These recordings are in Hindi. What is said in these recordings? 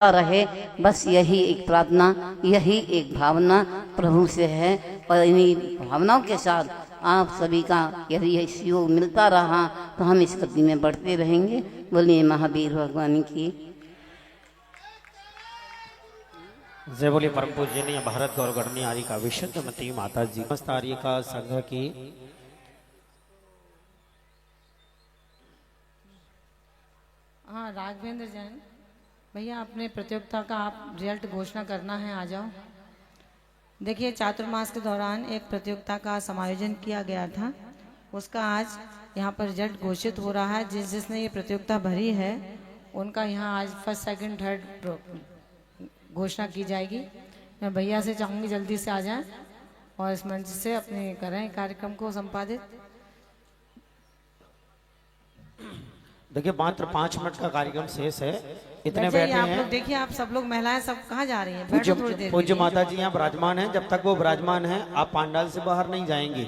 रहे। बस यही एक प्रार्थना, यही एक भावना प्रभु से है। और इन्हीं भावनाओं के साथ आप सभी का यदि यह योग मिलता रहा तो हम इस गति में बढ़ते रहेंगे। बोलिए महावीर भगवान की जय। बोलिए परम पूजनीय भारत गौर गणनी आर्य का विशुद्धमती माता जी समस्त आर्य का संघ की हाँ, राघवेंद्र जैन भैया, अपने प्रतियोगिता का आप रिजल्ट घोषणा करना है, आ जाओ। देखिए, चातुर्मास के दौरान एक प्रतियोगिता का समायोजन किया गया था, उसका आज यहाँ पर रिजल्ट घोषित हो रहा है। जिसने ये प्रतियोगिता भरी है उनका यहाँ आज फर्स्ट सेकंड थर्ड घोषणा की जाएगी। मैं भैया से चाहूँगी जल्दी से आ जाएं और इस मंच से अपने करें कार्यक्रम को संपादित। देखिए मात्र 5 मिनट का कार्यक्रम शेष है। इतने बैठे आप हैं। लोग देखिए, आप सब लोग महिलाएं सब कहाँ जा रही हैं? बैठो थोड़ी देर। पूज्य माता जी यहाँ विराजमान हैं। जब तक वो विराजमान हैं आप पांडाल से बाहर नहीं जाएंगे।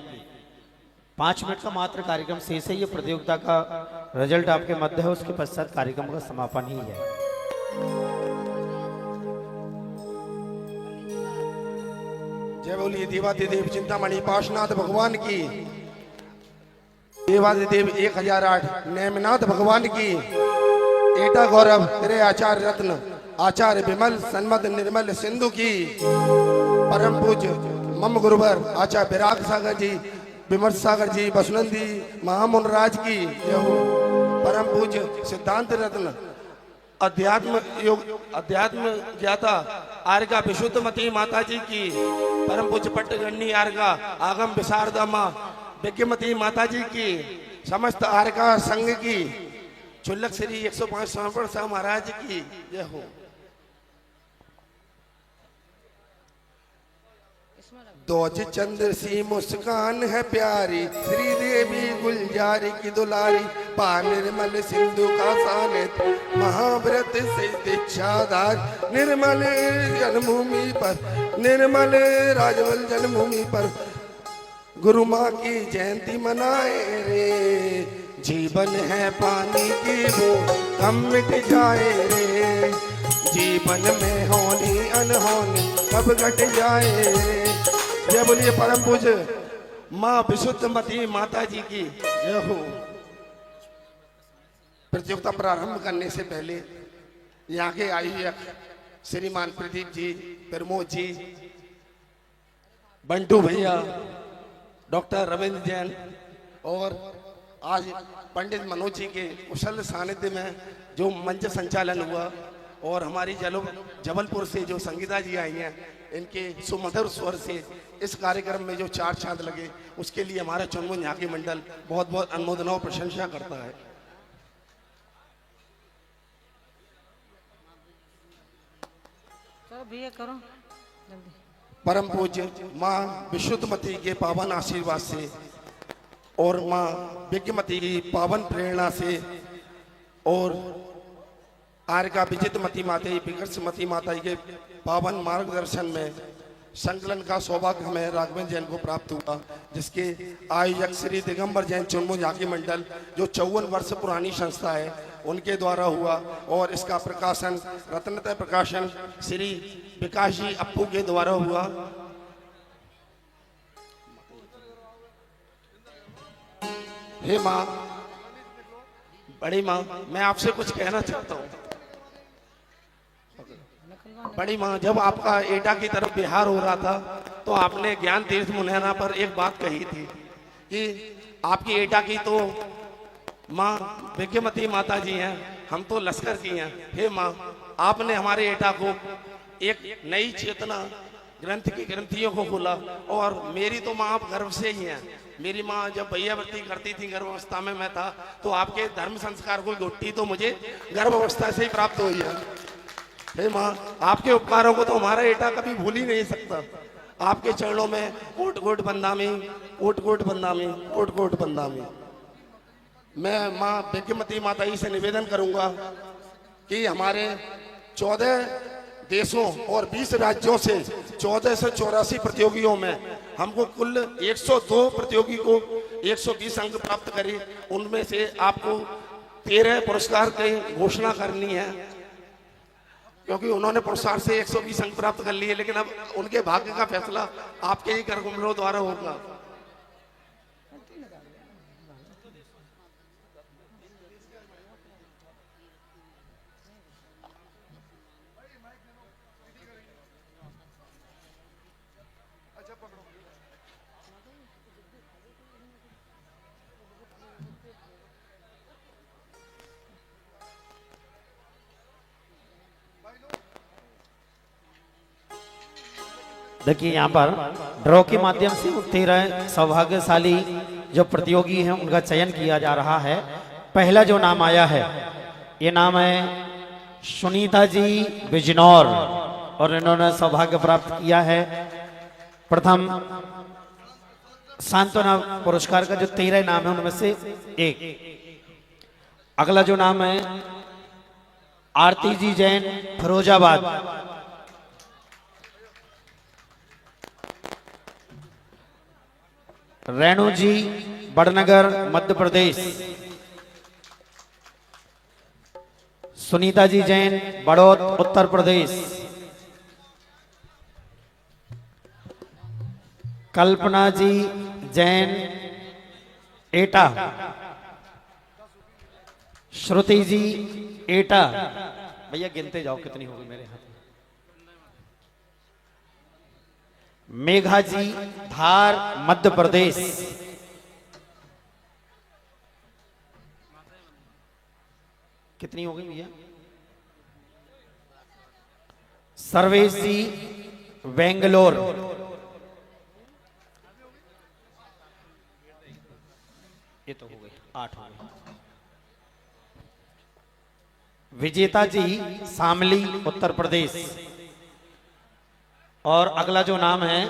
5 मिनट का मात्र कार्यक्रम शेष है। ये प्रतियोगिता का रिजल्ट आपके मध्य है, उसके पश्चात कार्यक्रम का समापन ही है। जय बोलिए देवादिदेव चिंतामणि पार्श्वनाथ भगवान की। देवादिदेव 1008 नेमनाथ भगवान की। एटा गौरव तेरे आचार्य रत्न आचार्य विमल सन्मद निर्मल सिंधु की। परम पूज्य मम गुरुवर आचार्य विराग सागर जी, विमर्श सागर जी, बसुनंदी महामुन राज की जय हो। परम पूज्य सिद्धांत रत्न अध्यात्म योग अध्यात्म ज्ञाता आर्गा विशुद्धमती माता जी की। परम पूज्य पट्टगण्डी आर्गा आगम विशारदा माँ विज्ञमती माता जी की। समस्त आर्गा संघ की। चुल्लक श्री 105 समर्पण शाह महाराज की जय हो। दोज चंद्र सी मुस्कान है प्यारी, श्रीदेवी गुलजारी की दुलारी। पा निर्मल सिंधु का सानित महाव्रत से दीक्षाधार। निर्मल जन्मभूमि पर, निर्मल राजवल जन्मभूमि पर गुरु माँ की जयंती मनाए रे। जीवन है पानी की बूंद कम मिट जाए रे। जीवन में होनी अनहोनी कब घट जाए रे। जय बोलिए परम पूज्य माँ विशुद्धमती माता जी की जय हो। प्रतियोगिता प्रारंभ करने से पहले यहाँ के आयोजक श्रीमान प्रदीप जी, प्रमोद जी, बंटू भैया, डॉक्टर रविंद्र जैन और आज पंडित मनोज जी के कुशल सानिध्य में जो मंच संचालन हुआ और हमारी जबलपुर से जो संगीता जी आई हैं, इनके सुमधुर स्वर से इस कार्यक्रम में जो 4 चांद लगे, उसके लिए हमारा चुनमुन झांकी मंडल बहुत बहुत अनुमोदना और प्रशंसा करता है। चलो भैया करो जल्दी। परम पूज्य माँ विशुद्धमती के पावन आशीर्वाद से और माँ विज्ञमती की पावन प्रेरणा से और आर्गा विजितमती माता विकर्षमती माता के पावन मार्गदर्शन में संकलन का सौभाग्य हमें राघवेंद्र जैन को प्राप्त हुआ, जिसके आयोजक श्री दिगंबर जैन चुनमुन झांकी मंडल जो 54 वर्ष पुरानी संस्था है, उनके द्वारा हुआ। और इसका प्रकाशन रत्नत्रय प्रकाशन श्री विकास जी अप्पू के द्वारा हुआ। हे माँ, बड़ी माँ, मैं आपसे कुछ कहना चाहता हूँ। बड़ी माँ, जब आपका एटा की तरफ बिहार हो रहा था तो आपने ज्ञान तीर्थ मुनैना पर एक बात कही थी कि आपकी एटा की तो माँ विज्ञमती माता जी हैं, हम तो लश्कर की हैं। हे माँ, आपने हमारे एटा को एक नई चेतना ग्रंथ की ग्रंथियों को खोला और मेरी तो माँ आप गर्भ से ही हैं। मेरी माँ जब भैयावृत्ति करती थी गर्भावस्था में मैं था, तो आपके धर्म संस्कार को गुट्टी तो मुझे गर्भावस्था से ही प्राप्त हुई है। हे माँ, आपके उपकारों को तो हमारा एटा कभी भूल ही नहीं सकता। आपके चरणों में कोट कोट बंदामी, कोट कोट बंदामी, कोट कोट बंदामी। मैं माँ विज्ञमती माता जी से निवेदन करूंगा कि हमारे 14 देशों और 20 राज्यों से 1484 प्रतियोगियों में हमको कुल 102 प्रतियोगी को 120 अंक प्राप्त करे। उनमें से आपको 13 पुरस्कार की घोषणा करनी है। क्योंकि उन्होंने पुरुषार्थ से 120 अंक प्राप्त कर लिए, लेकिन अब उनके भाग्य का फैसला आपके ही करकमलों द्वारा होगा। देखिए यहाँ पर ड्रॉ के माध्यम से 13 सौभाग्यशाली जो प्रतियोगी हैं उनका चयन किया जा रहा है। पहला जो नाम आया है ये नाम है सुनीता जी बिजनौर और इन्होंने सौभाग्य प्राप्त किया है। प्रथम सांत्वना पुरस्कार का जो 13 नाम है उनमें से एक। अगला जो नाम है आरती जी जैन फिरोजाबाद, रेणु जी बड़नगर मध्य प्रदेश, सुनीता जी जैन बड़ौद उत्तर प्रदेश, कल्पना जी जैन एटा, श्रुति जी एटा, भैया गिनते जाओ कितनी होगी मेरे हाथ में, मेघा जी धार मध्य प्रदेश, कितनी हो गई भैया, सर्वेश जी बेंगलोर, ये तो हो गई 8 हो गई, विजेता जी शामली उत्तर प्रदेश। और अगला जो नाम है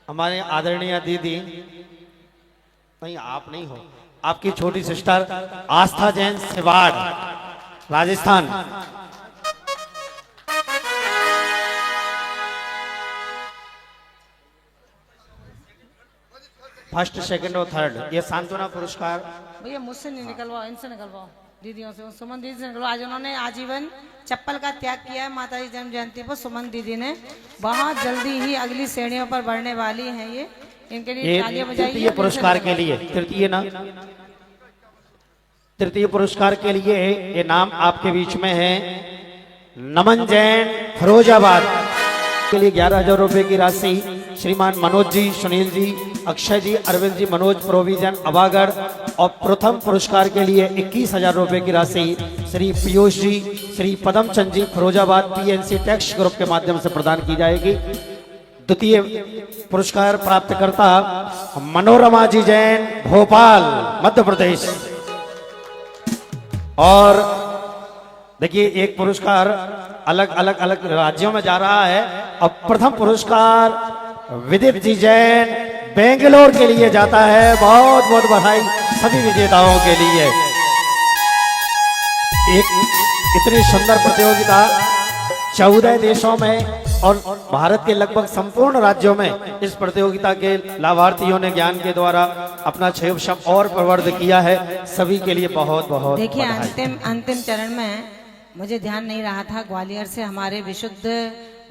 हमारे आदरणीय दीदी, नहीं आप नहीं हो, आपकी छोटी सिस्टर आस्था जैन सिवाड़ राजस्थान। फर्स्ट सेकंड और थर्ड ये सांत्वना पुरस्कार। भैया मुझसे नहीं निकलवाओ, इनसे निकलवाओ, दीदियों से, सुमन दीदी से निकलवाओ। आज उन्होंने आजीवन चप्पल का त्याग किया है माता जी जन्म जयंती पर। सुमन दीदी ने बहुत जल्दी ही अगली श्रेणियों पर बढ़ने वाली हैं ये, इनके लिए तालियां बजाइए। तृतीय पुरस्कार के लिए, तृतीय पुरस्कार के लिए ये नाम आपके बीच में है नमन जैन फिरोजाबाद के लिए 11,000 रुपए की राशि श्रीमान मनोज जी, सुनील जी, अक्षय जी, अरविंद जी, मनोज प्रोविजन अबागढ़। और प्रथम पुरस्कार के लिए 21,000 रुपए की राशि श्री पीयूष जी, श्री पदम Chand ji Firozabad PNC tax group के माध्यम से प्रदान की जाएगी। द्वितीय पुरस्कार प्राप्तकर्ता मनोरमा जी जैन भोपाल मध्य प्रदेश। और देखिए एक पुरस्कार अलग अलग राज्यों में जा रहा है। अब प्रथम पुरस्कार विदित जी जैन बेंगलोर के लिए जाता है। बहुत बहुत बधाई सभी विजेताओं के लिए। एक इतनी सुंदर प्रतियोगिता 14 देशों में और भारत के लगभग संपूर्ण राज्यों में इस प्रतियोगिता के लाभार्थियों ने ज्ञान के द्वारा अपना क्षेम और प्रवर्ध किया है। सभी के लिए बहुत बहुत देखिए अंतिम चरण में मुझे ध्यान नहीं रहा था, ग्वालियर से हमारे विशुद्ध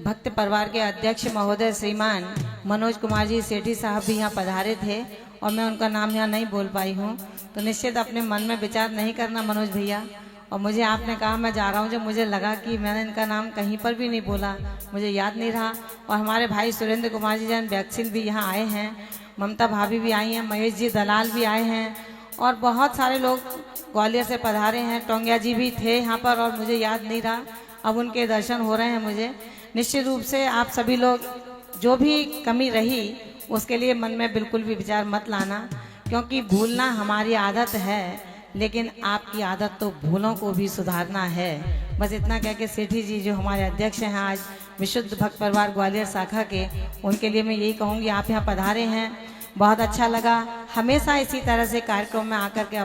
भक्त परिवार के अध्यक्ष महोदय श्रीमान मनोज कुमार जी सेठी साहब भी यहाँ पधारे थे और मैं उनका नाम यहाँ नहीं बोल पाई हूँ। तो निश्चित अपने मन में विचार नहीं करना मनोज भैया। और मुझे आपने कहा मैं जा रहा हूँ, जब मुझे लगा कि मैंने इनका नाम कहीं पर भी नहीं बोला, मुझे याद नहीं रहा। और हमारे भाई सुरेंद्र कुमार जी जैन वैक्सीन भी यहाँ आए हैं, ममता भाभी भी आई हैं, महेश जी दलाल भी आए हैं और बहुत सारे लोग ग्वालियर से पधारे हैं। टोंगिया जी भी थे यहाँ पर और मुझे याद नहीं रहा, अब उनके दर्शन हो रहे हैं मुझे। निश्चित रूप से आप सभी लोग जो भी कमी रही उसके लिए मन में बिल्कुल भी विचार मत लाना, क्योंकि भूलना हमारी आदत है, लेकिन आपकी आदत तो भूलों को भी सुधारना है। बस इतना कह के सेठी जी जो हमारे अध्यक्ष हैं आज विशुद्ध भक्त परिवार ग्वालियर शाखा के, उनके लिए मैं यही कहूँगी आप यहाँ पधारे हैं, बहुत अच्छा लगा। हमेशा इसी तरह से कार्यक्रम में आकर के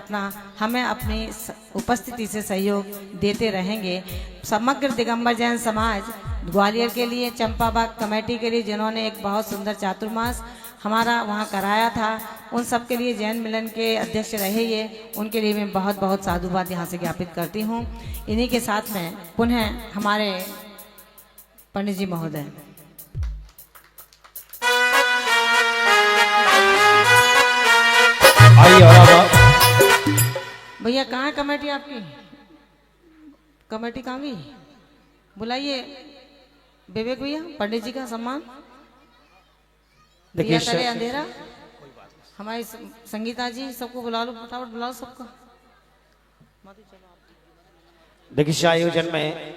हमें अपनी उपस्थिति से सहयोग देते रहेंगे। समग्र दिगंबर जैन समाज ग्वालियर के लिए, चंपाबाग कमेटी के लिए जिन्होंने एक बहुत सुंदर चातुर्मास हमारा वहाँ कराया था, उन सब के लिए जैन मिलन के अध्यक्ष रहे ये, उनके लिए मैं बहुत बहुत साधुवाद यहाँ से ज्ञापित करती हूँ। इन्हीं के साथ में पुनः हमारे पंडित जी महोदय। आइए और अब भैया कहाँ है कमेटी आपकी? कमेटी कहाँ गई? बुलाइए विवेक भैया, पंडित जी का सम्मान। देखिए दिया करे अंधेरा। हमारी संगीता जी, सबको बुला लो, फटाफट बुलाओ सबको। देखिए इस आयोजन में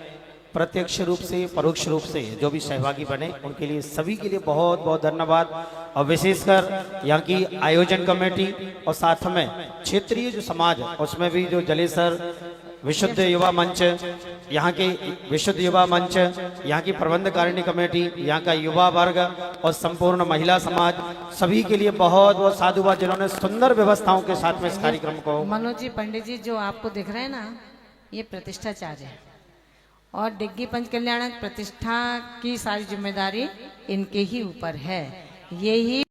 प्रत्यक्ष रूप से परोक्ष रूप से जो भी सहभागी बने उनके लिए सभी के लिए बहुत बहुत धन्यवाद, और विशेषकर यहाँ की आयोजन कमेटी और साथ में क्षेत्रीय जो समाज उसमें भी जो जलेसर विशुद्ध युवा मंच, यहाँ के विशुद्ध युवा मंच, यहाँ की प्रबंधकारिणी कमेटी, यहाँ का युवा वर्ग और संपूर्ण महिला समाज, सभी के लिए बहुत बहुत साधुवाद जिन्होंने सुंदर व्यवस्थाओं के साथ में इस कार्यक्रम को। मनोज जी, पंडित जी जो आपको दिख रहे हैं ना, ये प्रतिष्ठाचार्य है और डिग्गी पंच कल्याणक प्रतिष्ठा की सारी जिम्मेदारी इनके ही ऊपर है। यही